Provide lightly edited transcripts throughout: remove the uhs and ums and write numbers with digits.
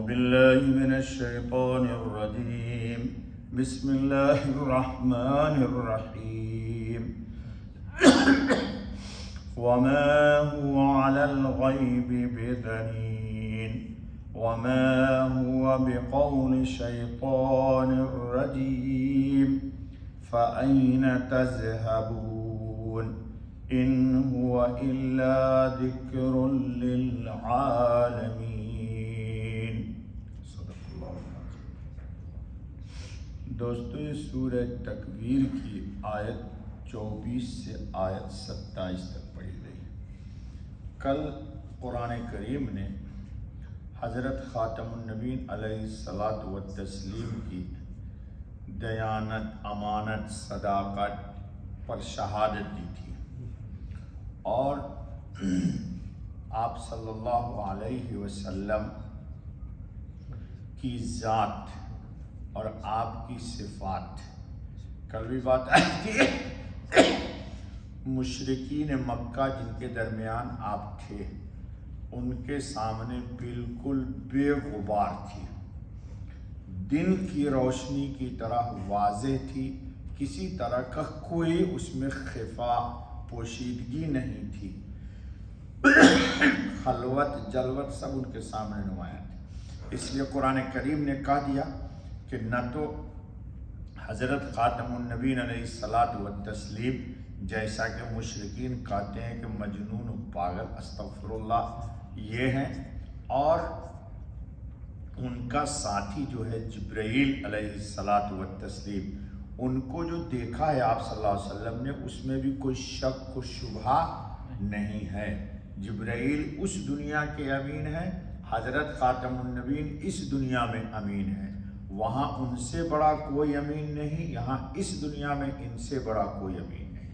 بالله من الشيطان الرجيم. بسم الله الرحمن الرحيم. وما هو على الغيب بضنين وما هو بقول شيطان رجيم فأين تذهبون إن هو إلا ذكر للعالمين. صدق اللہ العظیم. دوستو یہ سورہ تکویر کی آیت 24 سے آیت 27 تک پڑھی گئی. کل قرآن کریم نے حضرت خاتم النبیین علیہ الصلاۃ والتسلیم کی دیانت، امانت، صداقت پر شہادت دی تھی، اور آپ صلی اللہ علیہ وسلم کی ذات اور آپ کی صفات. کل بھی بات آئی تھی مشرکین مکہ جن کے درمیان آپ تھے، ان کے سامنے بالکل بے غبار تھی، دن کی روشنی کی طرح واضح تھی، کسی طرح کا کوئی اس میں خفا پوشیدگی نہیں تھی. خلوت جلوت سب ان کے سامنے نمایاں تھی. اس لیے قرآن کریم نے کہہ دیا کہ نہ تو حضرت خاتم النبیین علیہ الصلاۃ والتسلیم جیسا کہ مشرکین کہتے ہیں کہ مجنون و پاگل، استغفر اللہ، یہ ہیں، اور ان کا ساتھی جو ہے جبرائیل علیہ الصلاۃ والتسلیم، ان کو جو دیکھا ہے آپ صلی اللہ علیہ وسلم نے، اس میں بھی کوئی شک و شبہ نہیں ہے. جبرائیل اس دنیا کے امین ہیں، حضرت خاتم النبیین اس دنیا میں امین ہیں. وہاں ان سے بڑا کوئی امین نہیں، یہاں اس دنیا میں ان سے بڑا کوئی امین نہیں.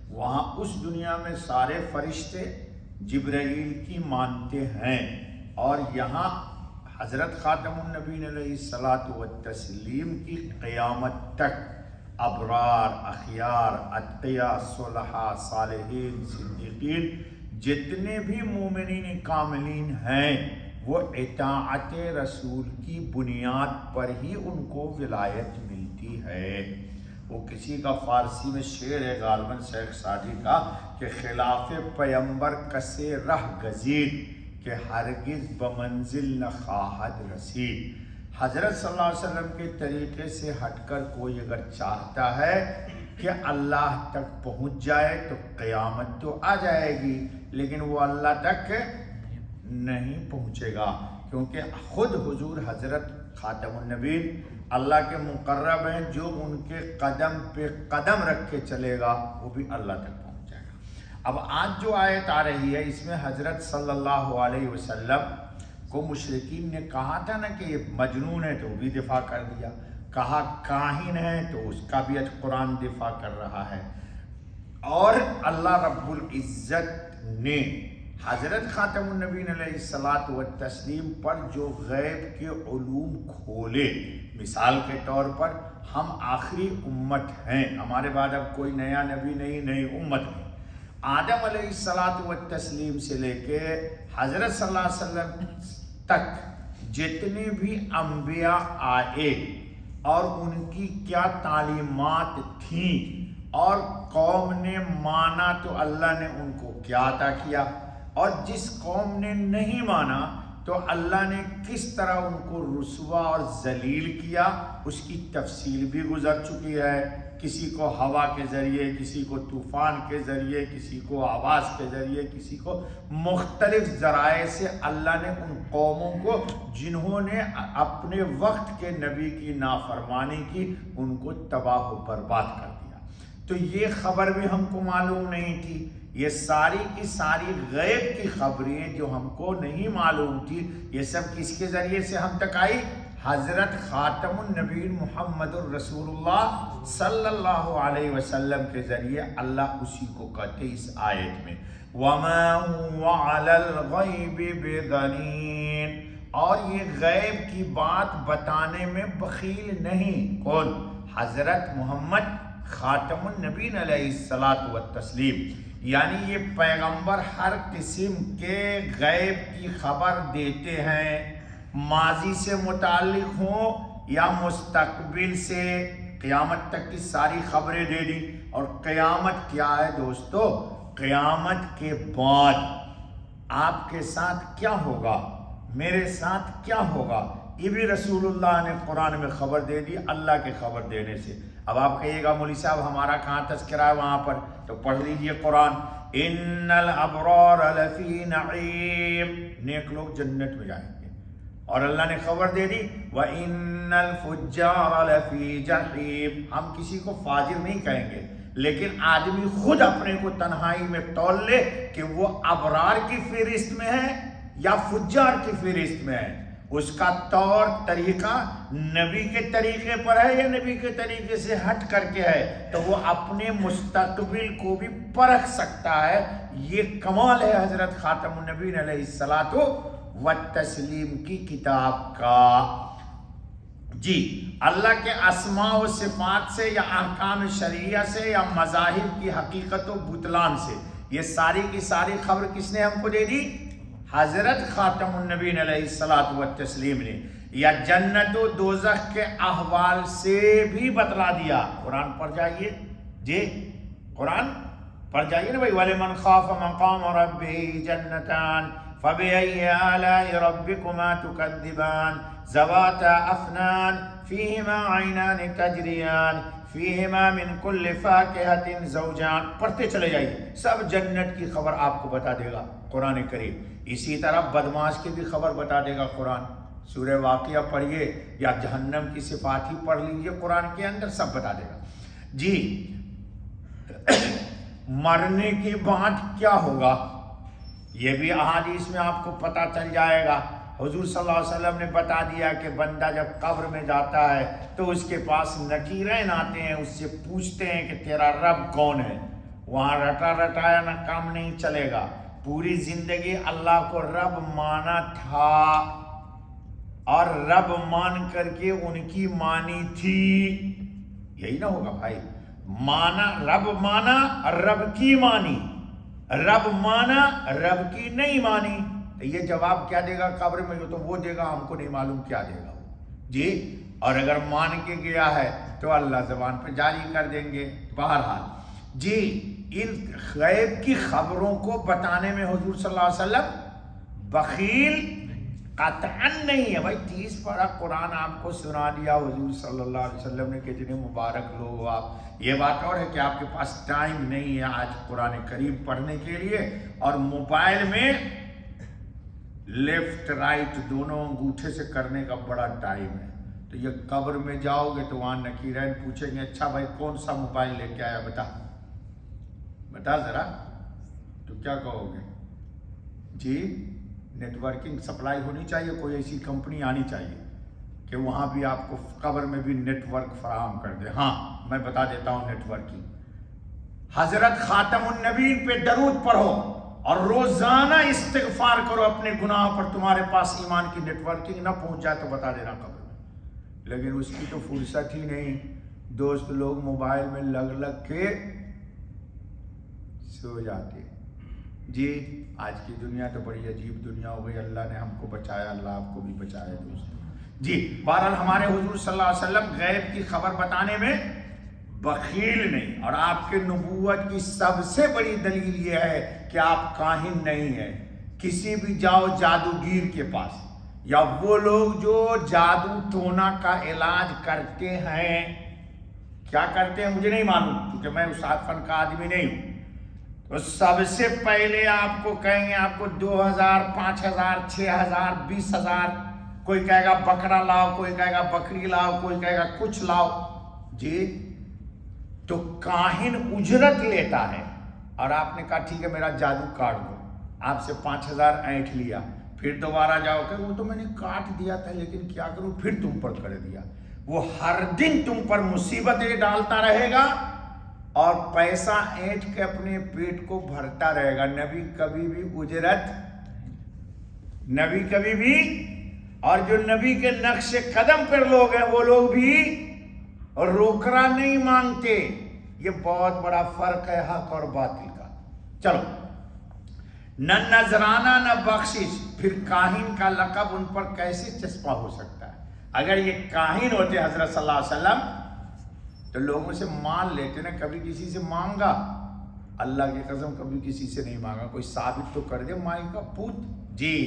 وہاں اس دنیا میں سارے فرشتے جبرائیل کی مانتے ہیں، اور یہاں حضرت خاتم النبیین علیہ الصلاۃ والتسلیم کی قیامت تک ابرار، اخیار، اتقیاء، صلحاء، صالحین، صدیقین، جتنے بھی مومنین کاملین ہیں، وہ اطاعت رسول کی بنیاد پر ہی ان کو ولایت ملتی ہے. وہ کسی کا فارسی میں شعر ہے غالباً شیخ سعدی کا کہ خلاف پیمبر کسے رہ گزید کہ ہرگز بمنزل نہ خواہد رسید. حضرت صلی اللہ علیہ وسلم کے طریقے سے ہٹ کر کوئی اگر چاہتا ہے کہ اللہ تک پہنچ جائے تو قیامت تو آ جائے گی، لیکن وہ اللہ تک نہیں پہنچے گا، کیونکہ خود حضور حضرت خاتم النبیین اللہ کے مقرب ہیں. جو ان کے قدم پہ قدم رکھ کے چلے گا وہ بھی اللہ تک پہنچ جائے گا. اب آج جو آیت آ رہی ہے، اس میں حضرت صلی اللہ علیہ وسلم کو مشرکین نے کہا تھا نا کہ یہ مجنون ہے، تو وہ بھی دفاع کر دیا. کہا کاہن ہے، تو اس کا بھی قرآن دفاع کر رہا ہے. اور اللہ رب العزت نے حضرت خاتم النبیین علیہ الصلاۃ والتسلیم پر جو غیب کے علوم کھولے، مثال کے طور پر ہم آخری امت ہیں، ہمارے بعد اب کوئی نیا نبی نہیں، نئی امت نہیں. آدم علیہ الصلاۃ والتسلیم سے لے کے حضرت صلی اللہ علیہ وسلم تک جتنے بھی انبیاء آئے اور ان کی کیا تعلیمات تھیں، اور قوم نے مانا تو اللہ نے ان کو کیا عطا کیا، اور جس قوم نے نہیں مانا تو اللہ نے کس طرح ان کو رسوا اور ذلیل کیا، اس کی تفصیل بھی گزر چکی ہے. کسی کو ہوا کے ذریعے، کسی کو طوفان کے ذریعے، کسی کو آواز کے ذریعے، کسی کو مختلف ذرائع سے اللہ نے ان قوموں کو جنہوں نے اپنے وقت کے نبی کی نافرمانی کی، ان کو تباہ و برباد کر دیا. تو یہ خبر بھی ہم کو معلوم نہیں تھی. یہ ساری کی ساری غیب کی خبریں جو ہم کو نہیں معلوم تھی، یہ سب کس کے ذریعے سے ہم تک آئی؟ حضرت خاتم النبیین محمد الرسول اللہ صلی اللہ علیہ وسلم کے ذریعے. اللہ اسی کو کہتے اس آیت میں وَمَا هُوَ عَلَى الْغَيْبِ بِضَنِينٍ، اور یہ غیب کی بات بتانے میں بخیل نہیں. کون؟ حضرت محمد خاتم النبیین علیہ الصلاۃ والتسلیم. یعنی یہ پیغمبر ہر قسم کے غیب کی خبر دیتے ہیں، ماضی سے متعلق ہوں یا مستقبل سے، قیامت تک کی ساری خبریں دے دی۔ اور قیامت کیا ہے دوستو؟ قیامت کے بعد آپ کے ساتھ کیا ہوگا، میرے ساتھ کیا ہوگا، یہ بھی رسول اللہ نے قرآن میں خبر دے دی اللہ کے خبر دینے سے۔ اب آپ کہیے گا مولوی صاحب ہمارا کہاں تذکرہ ہے وہاں پر؟ تو پڑھ لیجئے قرآن، ان الابرار لفی نعیم، نیک لوگ جنت میں جائیں گے، اور اللہ نے خبر دے دی وَإِنَّ الْفُجَّارَ لَفِي جَحِيمٍ، ہم کسی کو فاجر نہیں کہیں گے، لیکن آدمی خود اپنے کو تنہائی میں تول لے کہ وہ ابرار کی فہرست میں ہے یا فجار کی فہرست میں ہے، اس کا طور طریقہ نبی کے طریقے پر ہے یا نبی کے طریقے سے ہٹ کر کے ہے، تو وہ اپنے مستقبل کو بھی پرکھ سکتا ہے۔ یہ کمال ہے حضرت خاتم النبیین علیہ الصلاۃ والتسلیم کی کتاب کا۔ جی، اللہ کے اسماء و صفات سے یا احکام شرعیہ سے یا مذاہب کی حقیقت و بطلان سے، یہ ساری کی ساری خبر کس نے ہم کو دے دی؟ حضرت خاتم النبیین علیہ الصلاۃ والتسلیم نے۔ یا جنت و دوزخ کے احوال سے بھی بتلا دیا۔ قرآن پڑھ جائیے جی، قرآن پڑھ جائیے نا بھائی، وَلِمَنْ خَافَ مَقَامَ رَبِّهِ جَنَّتَانِ فَبِأَيِّ آلَاءِ رَبِّكُمَا تُكَذِّبَانِ ذَوَاتَا أَفْنَانٍ فِيهِمَا عَيْنَانِ تَجْرِيَانِ فِيهِمَا مِنْ كُلِّ فَاكِهَةٍ زَوْجَانِ، پڑھتے چلے جائیے، سب جنت کی خبر آپ کو بتا دے گا قرآن کریم۔ اسی طرح بدماش کی بھی خبر بتا دے گا قرآن، سورہ واقعہ پڑھیے یا جہنم کی صفات ہی پڑھ لیجیے، قرآن کے اندر سب بتا دے گا۔ جی، مرنے کے بعد کیا ہوگا یہ بھی احادیث میں آپ کو پتہ چل جائے گا۔ حضور صلی اللہ علیہ وسلم نے بتا دیا کہ بندہ جب قبر میں جاتا ہے تو اس کے پاس نکیرین آتے ہیں، اس سے پوچھتے ہیں کہ تیرا رب کون ہے۔ وہاں رٹا رٹایا نہ کام نہیں چلے گا، پوری زندگی اللہ کو رب مانا تھا اور رب مان کر کے ان کی مانی تھی، یہی نہ ہوگا بھائی؟ مانا رب مانا اور رب کی مانی، رب مانا رب کی نہیں مانی، تو یہ جواب کیا دے گا قبر میں؟ جو تو وہ دے گا، ہم کو نہیں معلوم کیا دے گا وہ جی۔ اور اگر مان کے گیا ہے تو اللہ زبان پہ جاری کر دیں گے۔ بہرحال جی، ان غیب کی خبروں کو بتانے میں حضور صلی اللہ علیہ وسلم بخیل قطعاً نہیں ہے بھائی۔ 30 پارہ قرآن آپ کو سنا دیا حضور صلی اللہ علیہ وسلم نے، کتنے مبارک لوگ ہو آپ۔ یہ بات اور ہے کہ آپ کے پاس ٹائم نہیں ہے آج قرآن کریم پڑھنے کے لیے، اور موبائل میں لیفٹ رائٹ دونوں انگوٹھے سے کرنے کا بڑا ٹائم ہے۔ تو یہ قبر میں جاؤ گے تو وہاں نکیرین پوچھیں گے اچھا بھائی کون سا موبائل لے کے آیا، بتا ذرا، تو کیا کہو گے؟ جی، نیٹ ورکنگ سپلائی ہونی چاہیے، کوئی ایسی کمپنی آنی چاہیے کہ وہاں بھی آپ کو قبر میں بھی نیٹ ورک فراہم کر دے۔ ہاں میں بتا دیتا ہوں نیٹ ورکنگ، حضرت خاتم النبیین پہ درود پڑھو اور روزانہ استغفار کرو اپنے گناہ پر، تمہارے پاس ایمان کی نیٹ ورکنگ نہ پہنچ جائے تو بتا دینا قبر میں۔ لیکن اس کی تو فرصت ہی نہیں، دوست لوگ موبائل میں لگ کے سو جاتے۔ جی، آج کی دنیا تو بڑی عجیب دنیا ہو گئی، اللہ نے ہم کو بچایا، اللہ آپ کو بھی بچایا دوست۔ جی، بہرحال ہمارے حضور صلی اللہ علیہ وسلم غیب کی خبر بتانے میں بخیل نہیں، اور آپ کے نبوت کی سب سے بڑی دلیل یہ ہے کہ آپ کاہن نہیں ہیں۔ کسی بھی جاؤ جادوگیر کے پاس، یا وہ لوگ جو جادو ٹونا کا علاج کرتے ہیں، کیا کرتے ہیں مجھے نہیں معلوم کیونکہ میں استاد فن کا آدمی نہیں ہوں، تو سب سے پہلے آپ کو کہیں گے آپ کو 2000 5000 6000 20000، کوئی کہے گا بکرا لاؤ، کوئی کہے گا بکری لاؤ، کوئی کہے گا کچھ لاؤ جی۔ تو کاہن اجرت لیتا ہے، اور آپ نے کہا ٹھیک ہے میرا جادو کاٹ دو، آپ سے 5000 اینٹھ لیا، پھر دوبارہ جاؤ کہ وہ تو میں نے کاٹ دیا تھا لیکن کیا کروں، پھر تم پر کر دیا۔ وہ ہر دن تم پر مصیبتیں ڈالتا رہے گا اور پیسہ اینٹ کے اپنے پیٹ کو بھرتا رہے گا۔ نبی کبھی بھی اجرت، نبی کبھی بھی، اور جو نبی کے نقش قدم پر لوگ ہیں وہ لوگ بھی روکڑا نہیں مانگتے۔ یہ بہت بڑا فرق ہے حق اور باطل کا۔ چلو نہ نذرانہ نہ بخشش، پھر کاہن کا لقب ان پر کیسے چسپاں ہو سکتا ہے؟ اگر یہ کاہن ہوتے حضرت صلی اللہ علیہ وسلم تو لوگوں سے مان لیتے نا، کبھی کسی سے مانگا، اللہ کی قسم کبھی کسی سے نہیں مانگا، کوئی ثابت تو کر دے مائی کا پوت جی۔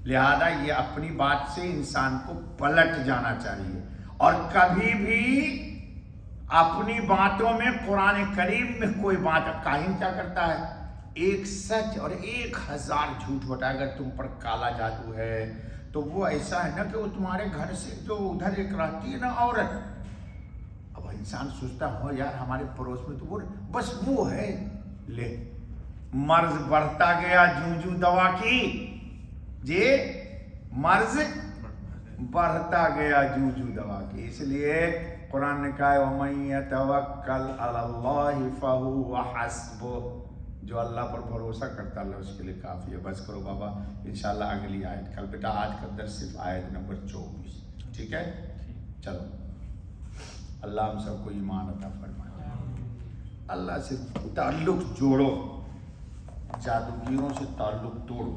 لہذا یہ اپنی بات سے انسان کو پلٹ جانا چاہیے، اور کبھی بھی اپنی باتوں میں قرآن کریم میں کوئی بات، کاہن کیا کرتا ہے؟ ایک سچ اور 1000 جھوٹ بتائے۔ اگر تم پر کالا جادو ہے تو وہ ایسا ہے نا کہ وہ تمہارے گھر سے جو ادھر ایک رہتی ہے نا عورت، اب انسان سوچتا ہو یار ہمارے پڑوس میں تو وہ بس وہ ہے، لے مرض بڑھتا گیا جوں جوں دوا کی، جی مرض بڑھتا گیا جوں جوں دوا کی۔ اس لیے قرآن نے کہا وَمَن يَتَوَكَّلْ عَلَى اللَّهِ فَهُوَ حَسْبُهُ، جو اللہ پر بھروسہ کرتا اللہ اس کے لیے کافی ہے۔ بس کرو بابا، انشاءاللہ اگلی آیت کل، بیٹا آج کا درس صرف آیت نمبر 24، ٹھیک ہے؟ چلو، اللہ ہم سب کو ایمان عطا فرمائے، اللہ سے تعلق جوڑو، جادوگروں سے تعلق توڑو۔